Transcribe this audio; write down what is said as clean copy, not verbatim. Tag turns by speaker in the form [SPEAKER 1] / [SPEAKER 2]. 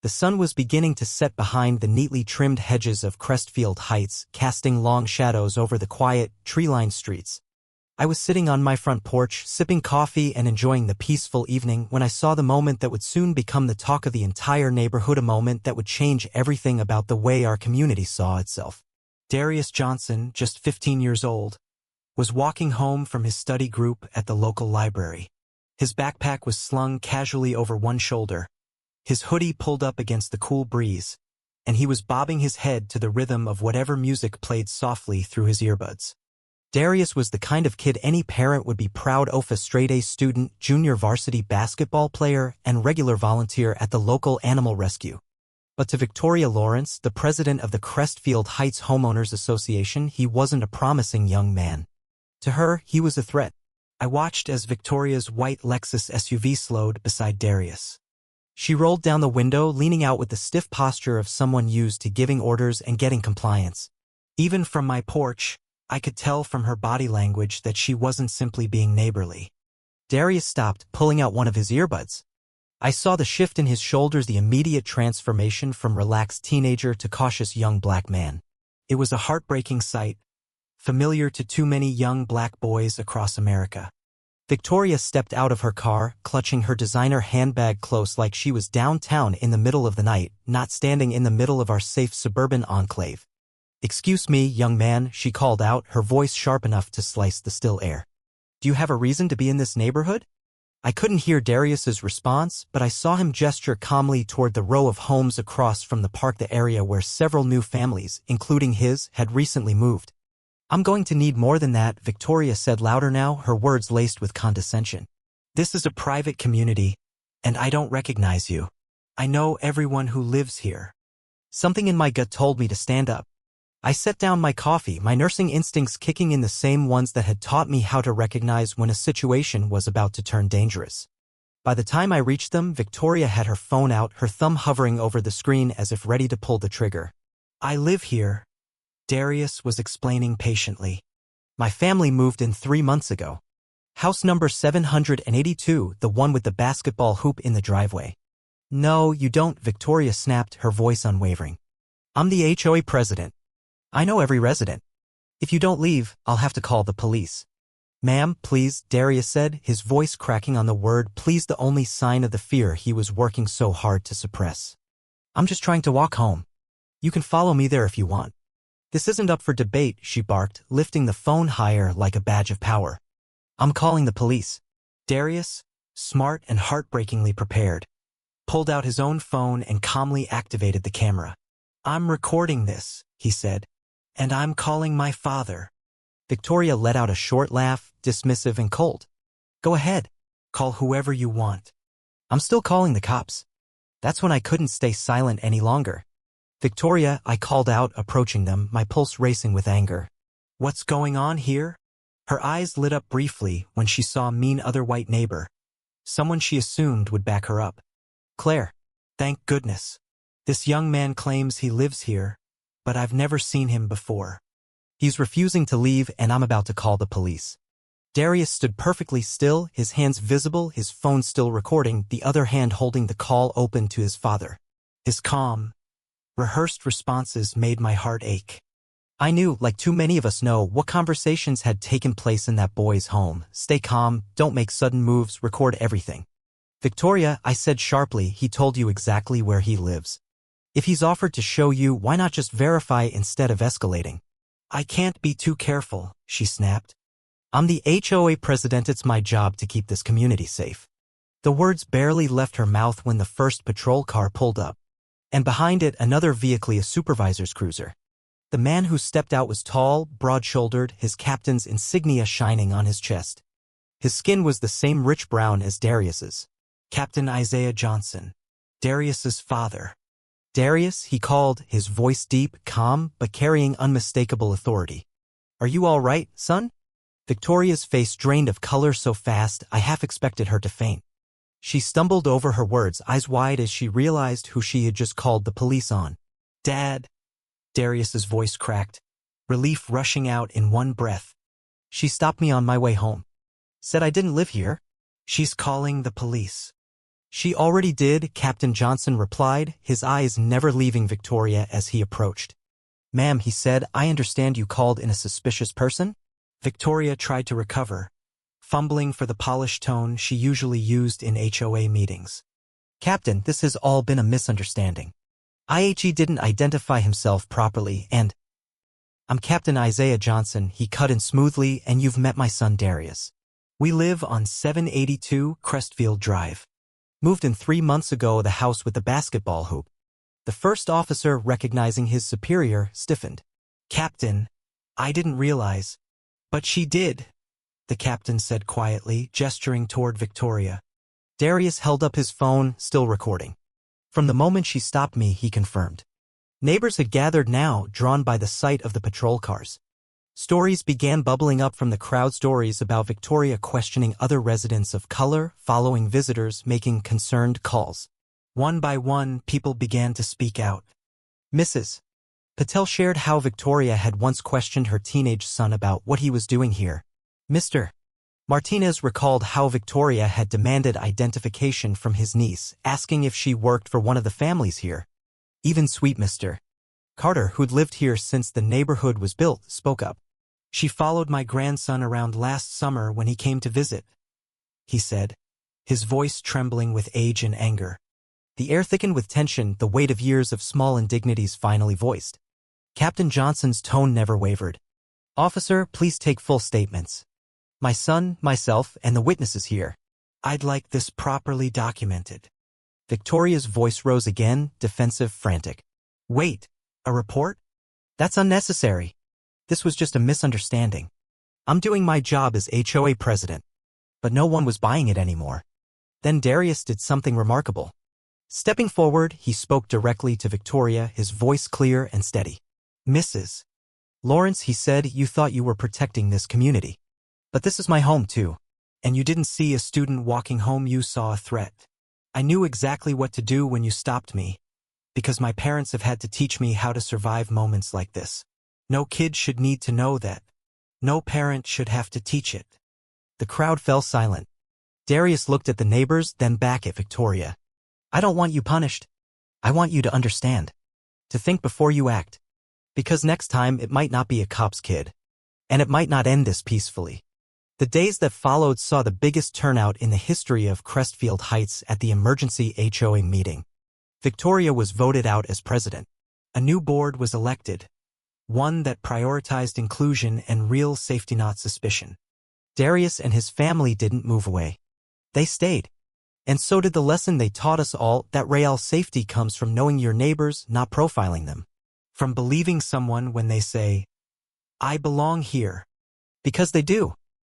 [SPEAKER 1] The sun was beginning to set behind the neatly trimmed hedges of Crestfield Heights, casting long shadows over the quiet, tree-lined streets. I was sitting on my front porch, sipping coffee and enjoying the peaceful evening when I saw the moment that would soon become the talk of the entire neighborhood, a moment that would change everything about the way our community saw itself. Darius Johnson, just 15 years old, was walking home from his study group at the local library. His backpack was slung casually over one shoulder, his hoodie pulled up against the cool breeze, and he was bobbing his head to the rhythm of whatever music played softly through his earbuds. Darius was the kind of kid any parent would be proud of, a straight-A student, junior varsity basketball player, and regular volunteer at the local animal rescue. But to Victoria Lawrence, the president of the Crestfield Heights Homeowners Association, he wasn't a promising young man. To her, he was a threat. I watched as Victoria's white Lexus SUV slowed beside Darius. She rolled down the window, leaning out with the stiff posture of someone used to giving orders and getting compliance. Even from my porch, I could tell from her body language that she wasn't simply being neighborly. Darius stopped, pulling out one of his earbuds. I saw the shift in his shoulders, the immediate transformation from relaxed teenager to cautious young black man. It was a heartbreaking sight, familiar to too many young black boys across America. Victoria stepped out of her car, clutching her designer handbag close like she was downtown in the middle of the night, not standing in the middle of our safe suburban enclave. "Excuse me, young man," she called out, her voice sharp enough to slice the still air. "Do you have a reason to be in this neighborhood?" I couldn't hear Darius's response, but I saw him gesture calmly toward the row of homes across from the park, the area where several new families, including his, had recently moved. "I'm going to need more than that," Victoria said louder now, her words laced with condescension. "This is a private community, and I don't recognize you. I know everyone who lives here." Something in my gut told me to stand up. I set down my coffee, my nursing instincts kicking in, the same ones that had taught me how to recognize when a situation was about to turn dangerous. By the time I reached them, Victoria had her phone out, her thumb hovering over the screen as if ready to pull the trigger. "I live here," Darius was explaining patiently. "My family moved in 3 months ago. House number 782, the one with the basketball hoop in the driveway." "No, you don't," Victoria snapped, her voice unwavering. "I'm the HOA president. I know every resident. If you don't leave, I'll have to call the police." "Ma'am, please," Darius said, his voice cracking on the word please, the only sign of the fear he was working so hard to suppress. "I'm just trying to walk home. You can follow me there if you want." "This isn't up for debate," she barked, lifting the phone higher like a badge of power. "I'm calling the police." Darius, smart and heartbreakingly prepared, pulled out his own phone and calmly activated the camera. "I'm recording this," he said. "And I'm calling my father." Victoria let out a short laugh, dismissive and cold. "Go ahead. Call whoever you want. I'm still calling the cops." That's when I couldn't stay silent any longer. "Victoria," I called out, approaching them, my pulse racing with anger. "What's going on here?" Her eyes lit up briefly when she saw a mean other white neighbor, someone she assumed would back her up. "Claire, thank goodness. This young man claims he lives here, but I've never seen him before. He's refusing to leave, and I'm about to call the police." Darius stood perfectly still, his hands visible, his phone still recording, the other hand holding the call open to his father. His calm, rehearsed responses made my heart ache. I knew, like too many of us know, what conversations had taken place in that boy's home. "Stay calm, don't make sudden moves, record everything." "Victoria," I said sharply, "he told you exactly where he lives. If he's offered to show you, why not just verify instead of escalating?" "I can't be too careful," she snapped. "I'm the HOA president. It's my job to keep this community safe." The words barely left her mouth when the first patrol car pulled up, and behind it another vehicle, a supervisor's cruiser. The man who stepped out was tall, broad-shouldered, his captain's insignia shining on his chest. His skin was the same rich brown as Darius's. Captain Isaiah Johnson, Darius's father. "Darius," he called, his voice deep, calm, but carrying unmistakable authority. "Are you all right, son?" Victoria's face drained of color so fast I half expected her to faint. She stumbled over her words, eyes wide as she realized who she had just called the police on. "Dad," Darius's voice cracked, relief rushing out in one breath. "She stopped me on my way home. Said I didn't live here. She's calling the police." She already did, Captain Johnson replied, his eyes never leaving Victoria as he approached. Ma'am, he said, I understand you called in a suspicious person? Victoria tried to recover, fumbling for the polished tone she usually used in HOA meetings. Captain, this has all been a misunderstanding. IHE didn't identify himself properly, and I'm Captain Isaiah Johnson, he cut in smoothly, and you've met my son Darius. We live on 782 Crestfield Drive. Moved in 3 months ago, the house with the basketball hoop. The first officer, recognizing his superior, stiffened. Captain, I didn't realize. But she did, the captain said quietly, gesturing toward Victoria. Darius held up his phone, still recording. From the moment she stopped me, he confirmed. Neighbors had gathered now, drawn by the sight of the patrol cars. Stories began bubbling up from the crowd, stories about Victoria questioning other residents of color, following visitors, making concerned calls. One by one, people began to speak out. Mrs. Patel shared how Victoria had once questioned her teenage son about what he was doing here. Mr. Martinez recalled how Victoria had demanded identification from his niece, asking if she worked for one of the families here. Even sweet Mr. Carter, who'd lived here since the neighborhood was built, spoke up. She followed my grandson around last summer when he came to visit, he said, his voice trembling with age and anger. The air thickened with tension, the weight of years of small indignities finally voiced. Captain Johnson's tone never wavered. Officer, please take full statements. My son, myself, and the witnesses here. I'd like this properly documented. Victoria's voice rose again, defensive, frantic. Wait, a report? That's unnecessary. This was just a misunderstanding. I'm doing my job as HOA president. But no one was buying it anymore. Then Darius did something remarkable. Stepping forward, he spoke directly to Victoria, his voice clear and steady. Mrs. Lawrence, he said, you thought you were protecting this community. But this is my home too. And you didn't see a student walking home, you saw a threat. I knew exactly what to do when you stopped me, because my parents have had to teach me how to survive moments like this. No kid should need to know that. No parent should have to teach it. The crowd fell silent. Darius looked at the neighbors, then back at Victoria. I don't want you punished. I want you to understand. To think before you act. Because next time it might not be a cop's kid. And it might not end this peacefully. The days that followed saw the biggest turnout in the history of Crestfield Heights at the emergency HOA meeting. Victoria was voted out as president. A new board was elected. One that prioritized inclusion and real safety, not suspicion. Darius and his family didn't move away. They stayed. And so did the lesson they taught us all, that real safety comes from knowing your neighbors, not profiling them. From believing someone when they say, I belong here. Because they do.